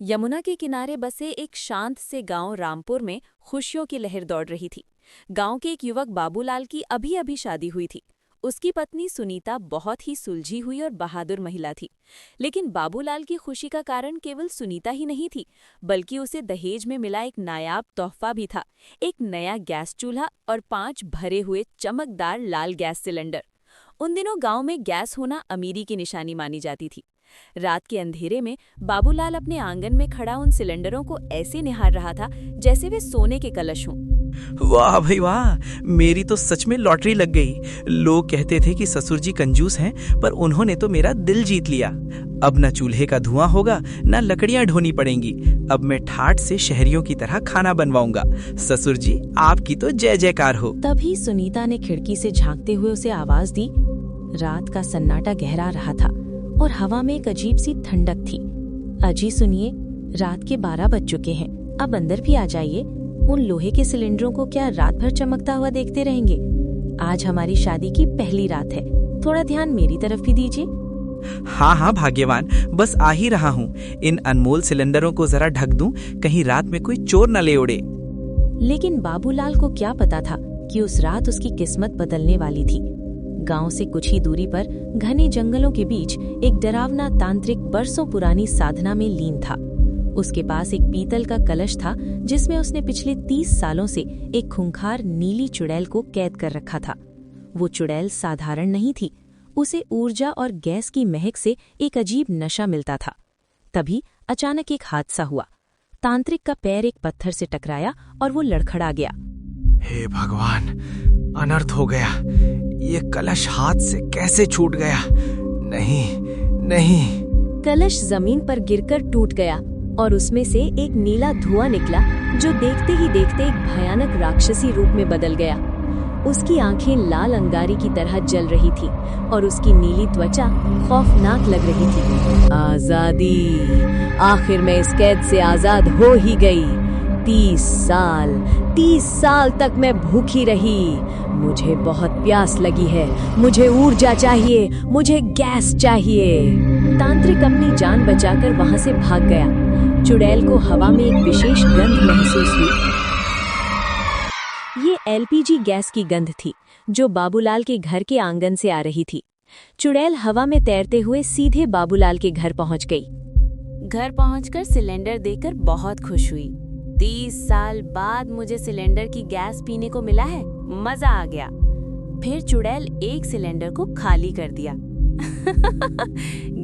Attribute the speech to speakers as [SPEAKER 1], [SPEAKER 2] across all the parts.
[SPEAKER 1] यमुना के किनारे बसे एक शांत से गांव रामपुर में खुशियों की लहर दौड़ रही थी। गांव के एक युवक बाबूलाल की अभी अभी शादी हुई थी। उसकी पत्नी सुनीता बहुत ही सुलझी हुई और बहादुर महिला थी। लेकिन बाबूलाल की खुशी का कारण केवल सुनीता ही नहीं थी, बल्कि उसे दहेज में मिला एक नायाब तोहफा भी था। एक नया गैस चूल्हा और 5 भरे हुए चमकदार लाल गैस सिलेंडर। उन दिनों गांव में गैस होना अमीरी की निशानी मानी जाती थी। रात के अंधेरे में बाबूलाल अपने आंगन में खड़ा उन सिलेंडरों को ऐसे निहार रहा था जैसे वे सोने के कलश हों।
[SPEAKER 2] वाह भाई वाह, मेरी तो सच में लॉटरी लग गई। लोग कहते थे कि ससुर जी कंजूस हैं, पर उन्होंने तो मेरा दिल जीत लिया। अब न चूल्हे का धुआं होगा, न लकड़ियां ढोनी पड़ेंगी। अब मैं ठाठ से शहरियों की तरह खाना बनवाऊंगा। ससुर जी, आपकी तो जय जयकार हो।
[SPEAKER 3] तभी सुनीता ने खिड़की से झांकते हुए उसे आवाज दी। रात का सन्नाटा गहरा रहा था और हवा में एक अजीब सी ठंडक थी। अजी सुनिए, रात के 12 बज चुके हैं, अब अंदर भी आ जाइए। उन लोहे के सिलेंडरों को क्या रात भर चमकता हुआ देखते रहेंगे? आज हमारी शादी की पहली रात है, थोड़ा ध्यान मेरी तरफ भी दीजिए।
[SPEAKER 2] हाँ हाँ भाग्यवान, बस आ ही रहा हूँ। इन अनमोल सिलेंडरों को जरा ढक दूं, कहीं रात में कोई चोर न ले उड़े।
[SPEAKER 3] लेकिन बाबूलाल को क्या पता था कि उस रात उसकी किस्मत बदलने वाली थी। गांव से कुछ ही दूरी पर घने जंगलों के बीच एक डरावना तांत्रिक बरसों पुरानी साधना में लीन था। उसके पास एक पीतल का कलश था जिसमें उसने पिछले 30 सालों से एक खूंखार नीली चुड़ैल को कैद कर रखा था। वो चुड़ैल साधारण नहीं थी, उसे ऊर्जा और गैस की महक से एक अजीब नशा मिलता था। तभी अचानक एक हादसा हुआ। तांत्रिक का पैर एक पत्थर से टकराया और वो लड़खड़ा गया।
[SPEAKER 2] हे भगवान, अनर्थ हो गया। ये कलश हाथ से कैसे छूट गया? नहीं नहीं।
[SPEAKER 1] कलश जमीन पर गिरकर टूट गया और उसमें से एक नीला धुआं निकला जो देखते ही देखते एक भयानक राक्षसी रूप में बदल गया। उसकी आंखें लाल अंगारी की तरह जल रही थी और उसकी नीली त्वचा खौफनाक लग रही थी। आजादी! आखिर मैं इस कैद से आजाद हो ही गई। 30 साल तक मैं भूखी रही। मुझे बहुत प्यास लगी है, मुझे ऊर्जा चाहिए, मुझे गैस चाहिए। तांत्रिक अपनी जान बचाकर वहां से भाग गया। चुड़ैल को हवा में एक विशेष गंध महसूस हुई। ये एलपीजी गैस की गंध थी जो बाबूलाल के घर के आंगन से आ रही थी। चुड़ैल हवा में तैरते हुए सीधे बाबूलाल के घर पहुंच गई। घर पहुंचकर सिलेंडर देखकर बहुत खुश हुई। 30 साल बाद मुझे सिलेंडर की गैस पीने को मिला है, मजा आ गया। फिर चुड़ैल एक सिलेंडर को खाली कर दिया।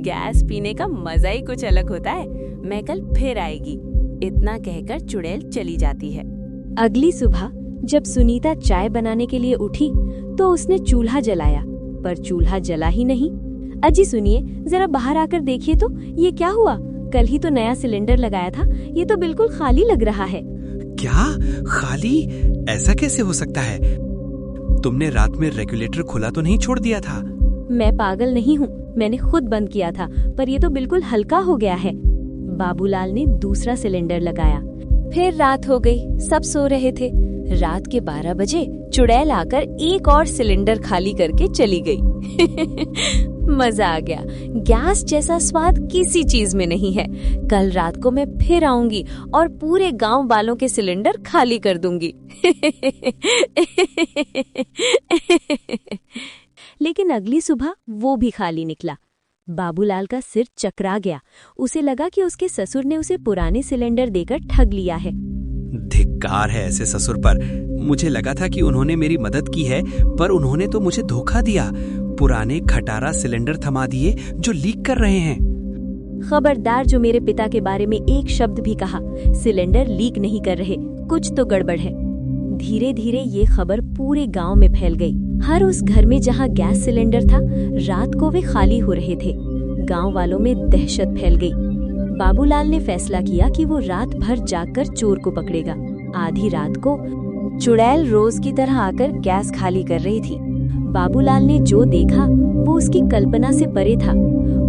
[SPEAKER 1] गैस पीने का मजा ही कुछ अलग होता है, मैं कल फिर आएगी। इतना कहकर चुड़ैल चली जाती है। अगली सुबह जब सुनीता चाय बनाने के लिए उठी तो उसने चूल्हा जलाया, पर चूल्हा जला ही नहीं। अजी सुनिए, जरा बाहर आकर देखिए तो ये क्या हुआ? कल ही तो नया सिलेंडर लगाया था, ये तो बिल्कुल खाली लग रहा है।
[SPEAKER 2] क्या खाली? ऐसा कैसे हो सकता है? तुमने रात में रेगुलेटर खुला तो नहीं छोड़ दिया था?
[SPEAKER 1] मैं पागल नहीं हूँ, मैंने खुद बंद किया था, पर ये तो बिल्कुल हल्का हो गया है। बाबूलाल ने दूसरा सिलेंडर लगाया। फिर रात हो गई, सब सो रहे थे। रात के 12 बजे चुड़ैल आकर एक और सिलेंडर खाली करके चली गई। मजा आ गया। गैस जैसा स्वाद किसी चीज में नहीं है। कल रात को मैं फिर आऊंगी और पूरे गांव वालों के सिलेंडर खाली कर दूंगी। लेकिन अगली सुबह वो भी खाली निकला। बाबूलाल का सिर चकरा गया। उसे लगा कि उसके ससुर ने उसे पुराने सिलेंडर देकर ठग लिया है।
[SPEAKER 2] धिक्कार है ऐसे ससुर पर। मुझे लगा था कि उन्होंने मेरी मदद की है, पर उन्होंने तो मुझे धोखा दिया। पुराने खटारा सिलेंडर थमा दिए जो लीक कर रहे हैं।
[SPEAKER 1] खबरदार जो मेरे पिता के बारे में एक शब्द भी कहा। सिलेंडर लीक नहीं कर रहे, कुछ तो गड़बड़ है। धीरे धीरे ये खबर पूरे गांव में फैल गई। हर उस घर में जहां गैस सिलेंडर था, रात को वे खाली हो रहे थे। गांव वालों में दहशत फैल गई। बाबूलाल ने फैसला किया कि वो रात भर जागकर चोर को पकड़ेगा। आधी रात को चुड़ैल रोज की तरह आकर गैस खाली कर रही थी। बाबूलाल ने जो देखा वो उसकी कल्पना से परे था।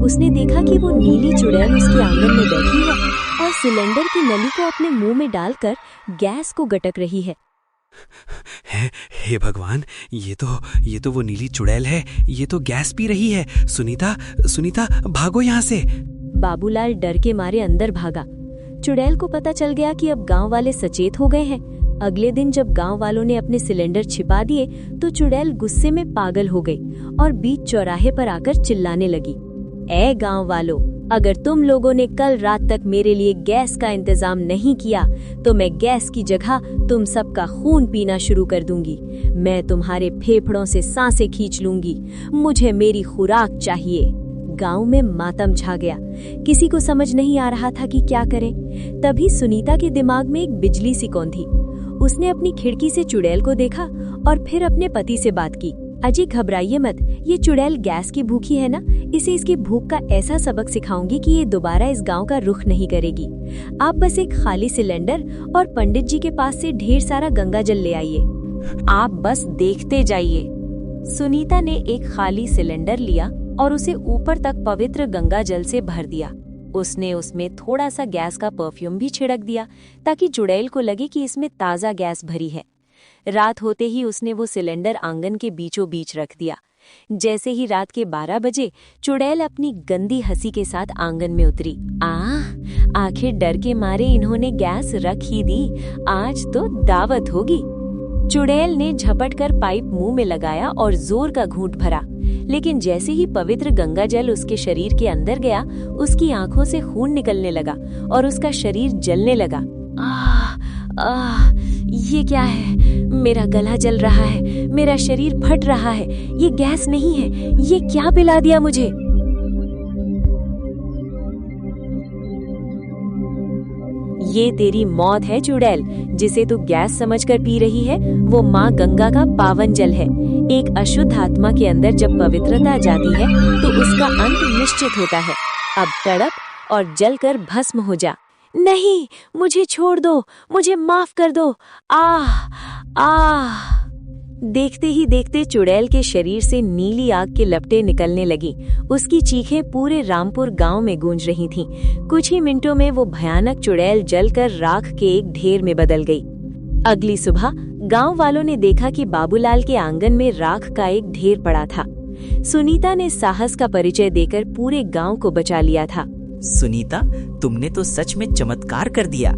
[SPEAKER 1] उसने देखा कि वो नीली चुड़ैल उसके आंगन में बैठी है और सिलेंडर की नली को अपने मुंह में डालकर गैस को गटक रही है।
[SPEAKER 2] हे भगवान, ये तो वो नीली चुड़ैल है। ये तो गैस पी रही है। सुनीता, सुनीता, भागो यहाँ से।
[SPEAKER 1] बाबूलाल डर के मारे अंदर भागा। चुड़ैल को पता चल गया कि अब गांव वाले सचेत हो गए हैं। अगले दिन जब गांव वालों ने अपने सिलेंडर छिपा दिए तो चुड़ैल गुस्से में पागल हो गई और बीच चौराहे पर आकर चिल्लाने लगी, ए गांव वालों, अगर तुम लोगों ने कल रात तक मेरे लिए गैस का इंतजाम नहीं किया तो मैं गैस की जगह तुम सबका खून पीना शुरू कर दूंगी। मैं तुम्हारे फेफड़ों से सांसें खींच लूंगी। मुझे मेरी खुराक चाहिए। गांव में मातम छा गया। किसी को समझ नहीं आ रहा था कि क्या करें। तभी सुनीता के दिमाग में एक बिजली सी कौंधी। उसने अपनी खिड़की से चुड़ैल को देखा और फिर अपने पति से बात की, अजी घबराइए मत, ये चुड़ैल गैस की भूखी है ना, इसे इसकी भूख का ऐसा सबक सिखाऊंगी कि ये दोबारा इस गांव का रुख नहीं करेगी। आप बस एक खाली सिलेंडर और पंडित जी के पास से ढेर सारा गंगा जल ले आइए।
[SPEAKER 3] आप बस देखते जाइए। सुनीता ने एक खाली सिलेंडर लिया और उसे ऊपर तक पवित्र गंगा जल से भर दिया। उसने उसमें थोड़ा सा गैस का परफ्यूम भी छिड़क दिया ताकि चुड़ैल को लगे कि इसमें ताज़ा गैस भरी है। रात होते ही उसने वो सिलेंडर आंगन के बीचों बीच रख दिया। जैसे ही रात के 12 बजे चुड़ैल अपनी गंदी हंसी के साथ आंगन में उतरी। आखिर डर के मारे इन्होंने गैस रख ही दी, आज तो दावत होगी। चुड़ैल ने झपट कर पाइप मुंह में लगाया और जोर का घूंट भरा, लेकिन जैसे ही पवित्र गंगा जल उसके शरीर के अंदर गया, उसकी आंखों से खून निकलने लगा और उसका शरीर जलने लगा। ये क्या है? मेरा गला जल रहा है, मेरा शरीर फट रहा है, ये गैस नहीं है, ये क्या पिला दिया मुझे? ये तेरी मौत है चुड़ैल, जिसे तू गैस समझकर पी रही है, वो माँ गंगा का पावन जल है। एक अशुद्ध आत्मा के अंदर जब पवित्रता जाती है तो उसका अंत निश्चित होता है। अब तड़प और जलकर भस्म हो जा। नहीं, मुझे छोड़ दो, मुझे माफ कर दो। देखते ही देखते चुड़ैल के शरीर से नीली आग के लपटें निकलने लगी। उसकी चीखें पूरे रामपुर गांव में गूंज रही थीं। कुछ ही मिनटों में वो भयानक चुड़ैल जलकर राख के एक ढेर में बदल गई। अगली सुबह गांव वालों ने देखा कि बाबूलाल के आंगन में राख का एक ढेर पड़ा था। सुनीता ने साहस का परिचय देकर पूरे गांव को बचा लिया था।
[SPEAKER 2] सुनीता, तुमने तो सच में चमत्कार कर दिया।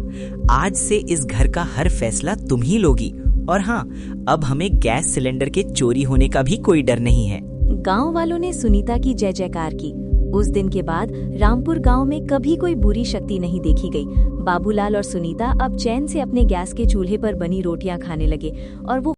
[SPEAKER 2] आज से इस घर का हर फैसला तुम ही लोगी। और हाँ, अब हमें गैस सिलेंडर के चोरी होने का भी कोई डर नहीं है।
[SPEAKER 1] गांव वालों ने सुनीता की जय जयकार की। उस दिन के बाद रामपुर गांव में कभी कोई बुरी शक्ति नहीं देखी गई। बाबूलाल और सुनीता अब चैन से अपने गैस के चूल्हे पर बनी रोटियां खाने लगे और वो